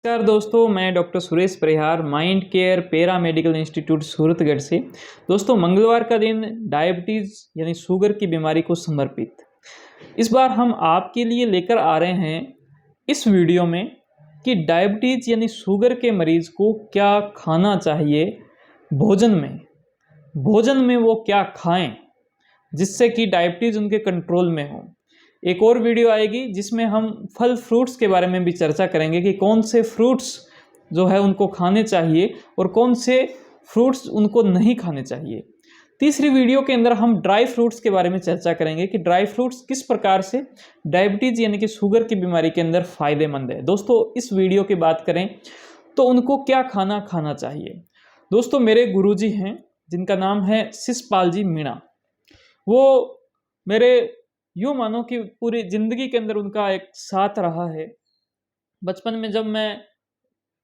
नमस्कार दोस्तों, मैं doctor Suresh Parihar mind care para medical institute Suratgarh से। दोस्तों, मंगलवार का दिन डायबिटीज़ यानी शुगर की बीमारी को समर्पित। इस बार हम आपके लिए लेकर आ रहे हैं इस वीडियो में कि डायबिटीज़ यानी शुगर के मरीज़ को क्या खाना चाहिए भोजन में वो क्या खाएं जिससे कि डायबिटीज़ उनके कंट्रोल में हो। एक और वीडियो आएगी जिसमें हम फल फ्रूट्स के बारे में भी चर्चा करेंगे कि कौन से फ्रूट्स जो है उनको खाने चाहिए और कौन से फ्रूट्स उनको नहीं खाने चाहिए। तीसरी वीडियो के अंदर हम ड्राई फ्रूट्स के बारे में चर्चा करेंगे कि ड्राई फ्रूट्स किस प्रकार से डायबिटीज़ यानी कि शुगर की बीमारी के अंदर फ़ायदेमंद है। दोस्तों, इस वीडियो की बात करें तो उनको क्या खाना चाहिए। दोस्तों, मेरे गुरुजी हैं जिनका नाम है शिषपाल जी मीणा। वो मेरे यूँ मानो कि पूरी ज़िंदगी के अंदर उनका एक साथ रहा है। बचपन में जब मैं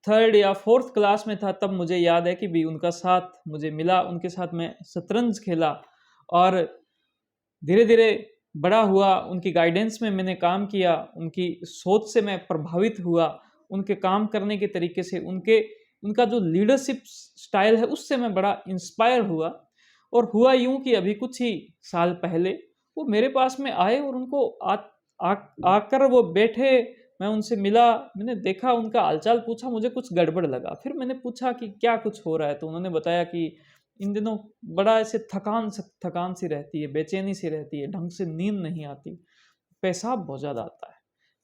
3rd या 4th क्लास में था तब मुझे याद है कि भी उनका साथ मुझे मिला, उनके साथ मैं शतरंज खेला और धीरे-धीरे बड़ा हुआ, उनकी गाइडेंस में मैंने काम किया, उनकी सोच से मैं प्रभावित हुआ, उनके काम करने के तरीके से, उनका जो लीडरशिप स्टाइल है उससे मैं बड़ा इंस्पायर हुआ। और हुआ यूँ कि अभी कुछ ही साल पहले वो मेरे पास में आए और उनको आकर वो बैठे, मैं उनसे मिला, मैंने देखा, उनका हालचाल पूछा, मुझे कुछ गड़बड़ लगा। फिर मैंने पूछा कि क्या कुछ हो रहा है, तो उन्होंने बताया कि इन दिनों बड़ा ऐसे थकान सी रहती है, बेचैनी सी रहती है, ढंग से नींद नहीं आती, पेशाब बहुत ज़्यादा आता है।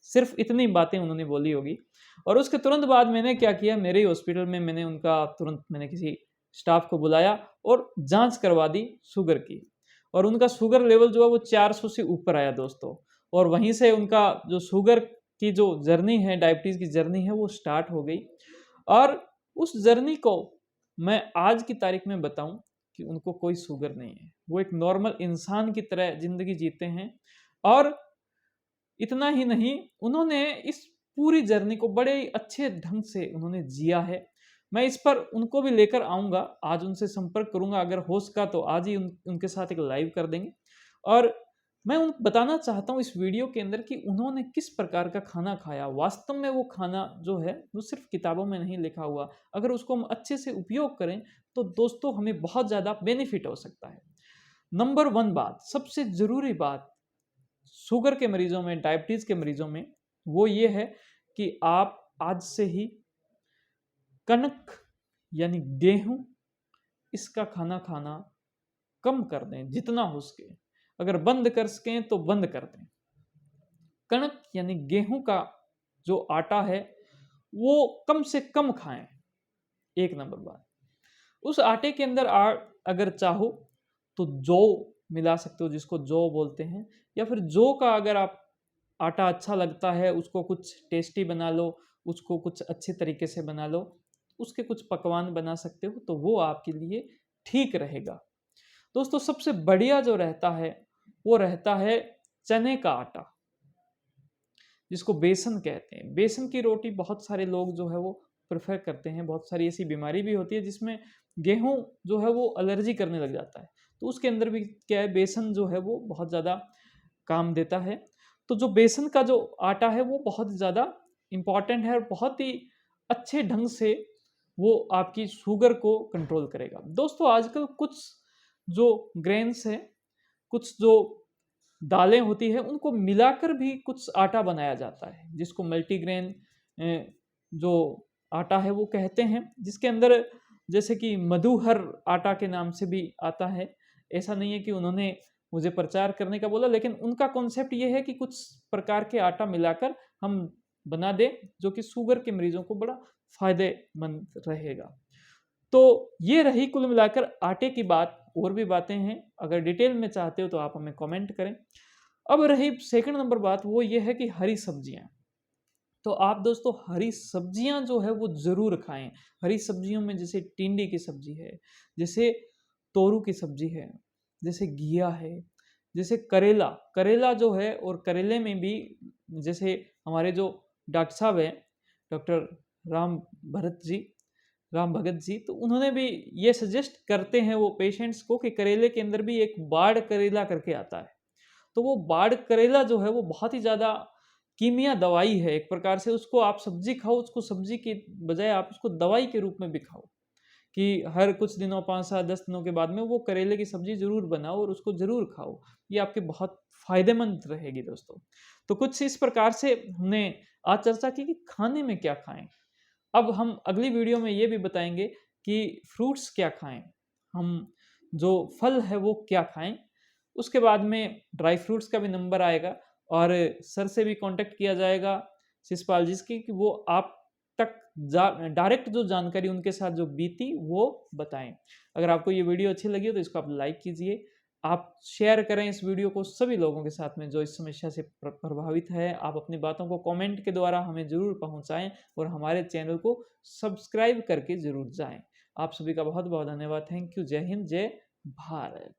सिर्फ इतनी बातें उन्होंने बोली होगी। और उसके तुरंत बाद मैंने क्या किया, मेरे ही हॉस्पिटल में मैंने किसी स्टाफ को बुलाया और जांच करवा दी शुगर की। और उनका शुगर लेवल जो है वो 400 से ऊपर आया दोस्तों। और वहीं से उनका जो शुगर की जो जर्नी है, डायबिटीज़ की जर्नी है, वो स्टार्ट हो गई। और उस जर्नी को मैं आज की तारीख में बताऊं कि उनको कोई शुगर नहीं है, वो एक नॉर्मल इंसान की तरह ज़िंदगी जीते हैं। और इतना ही नहीं, उन्होंने इस पूरी जर्नी को बड़े अच्छे ढंग से उन्होंने जिया है। मैं इस पर उनको भी लेकर आऊँगा, आज उनसे संपर्क करूँगा, अगर हो सका तो आज ही उनके साथ एक लाइव कर देंगे। और मैं उन बताना चाहता हूँ इस वीडियो के अंदर कि उन्होंने किस प्रकार का खाना खाया। वास्तव में वो खाना जो है वो सिर्फ किताबों में नहीं लिखा हुआ, अगर उसको हम अच्छे से उपयोग करें तो दोस्तों हमें बहुत ज़्यादा बेनिफिट हो सकता है। नंबर 1 बात, सबसे ज़रूरी बात शुगर के मरीजों में, डायबिटीज़ के मरीजों में, वो ये है कि आप आज से ही कनक यानी गेहूं इसका खाना खाना कम कर दें जितना हो सके। अगर बंद कर सकें तो बंद कर दें। कनक यानी गेहूं का जो आटा है वो कम से कम खाएं। एक नंबर बात, उस आटे के अंदर अगर चाहो तो जौ मिला सकते हो, जिसको जौ बोलते हैं, या फिर जौ का अगर आप आटा अच्छा लगता है, उसको कुछ टेस्टी बना लो, उसको कुछ अच्छे तरीके से बना लो, उसके कुछ पकवान बना सकते हो, तो वो आपके लिए ठीक रहेगा। दोस्तों, सबसे बढ़िया जो रहता है वो रहता है चने का आटा, जिसको बेसन कहते हैं। बेसन की रोटी बहुत सारे लोग जो है वो प्रेफर करते हैं। बहुत सारी ऐसी बीमारी भी होती है जिसमें गेहूं जो है वो एलर्जी करने लग जाता है, तो उसके अंदर भी क्या है, बेसन जो है वो बहुत ज़्यादा काम देता है। तो जो बेसन का जो आटा है वो बहुत ज़्यादा इम्पॉर्टेंट है और बहुत ही अच्छे ढंग से वो आपकी शुगर को कंट्रोल करेगा। दोस्तों, आजकल कुछ जो ग्रेन्स हैं, कुछ जो दालें होती हैं, उनको मिलाकर भी कुछ आटा बनाया जाता है, जिसको मल्टीग्रेन जो आटा है वो कहते हैं, जिसके अंदर जैसे कि मधुहर आटा के नाम से भी आता है। ऐसा नहीं है कि उन्होंने मुझे प्रचार करने का बोला, लेकिन उनका कॉन्सेप्ट ये है कि कुछ प्रकार के आटा मिलाकर हम बना दें जो कि शुगर के मरीजों को बड़ा फायदेमंद रहेगा। तो ये रही कुल मिलाकर आटे की बात। और भी बातें हैं, अगर डिटेल में चाहते हो तो आप हमें कमेंट करें। अब रही सेकंड नंबर बात, वो ये है कि हरी सब्जियां। तो आप दोस्तों हरी सब्जियां जो है वो जरूर खाएं। हरी सब्जियों में जैसे टिंडे की सब्जी है, जैसे तोरू की सब्जी है, जैसे घिया है, जैसे करेला करेला जो है, और करेले में भी जैसे हमारे जो डॉक्टर साहब हैं, डॉक्टर राम राम भगत जी, तो उन्होंने भी ये सजेस्ट करते हैं वो पेशेंट्स को कि करेले के अंदर भी एक बाड़ करेला करके आता है। तो वो बाड़ करेला जो है वो बहुत ही ज़्यादा कीमिया दवाई है एक प्रकार से। उसको आप सब्जी खाओ, उसको सब्जी के बजाय आप उसको दवाई के रूप में भी खाओ, कि हर कुछ दिनों 5 7 10 दिनों के बाद में वो करेले की सब्जी ज़रूर बनाओ और उसको ज़रूर खाओ। ये आपके बहुत फ़ायदेमंद रहेगी दोस्तों। तो कुछ इस प्रकार से हमने आज चर्चा की कि खाने में क्या खाएँ। अब हम अगली वीडियो में ये भी बताएँगे कि फ्रूट्स क्या खाएँ, हम जो फल है वो क्या खाएँ। उसके बाद में ड्राई फ्रूट्स का भी नंबर आएगा और सर से भी कॉन्टैक्ट किया जाएगा, शिषपाल जी की, कि वो आप तक डायरेक्ट जो जानकारी उनके साथ जो बीती वो बताएं। अगर आपको ये वीडियो अच्छी लगी हो तो इसको आप लाइक कीजिए, आप शेयर करें इस वीडियो को सभी लोगों के साथ में जो इस समस्या से प्रभावित है। आप अपनी बातों को कमेंट के द्वारा हमें ज़रूर पहुंचाएं और हमारे चैनल को सब्सक्राइब करके ज़रूर जाएं। आप सभी का बहुत बहुत धन्यवाद। Thank you. जय हिंद, जय भारत।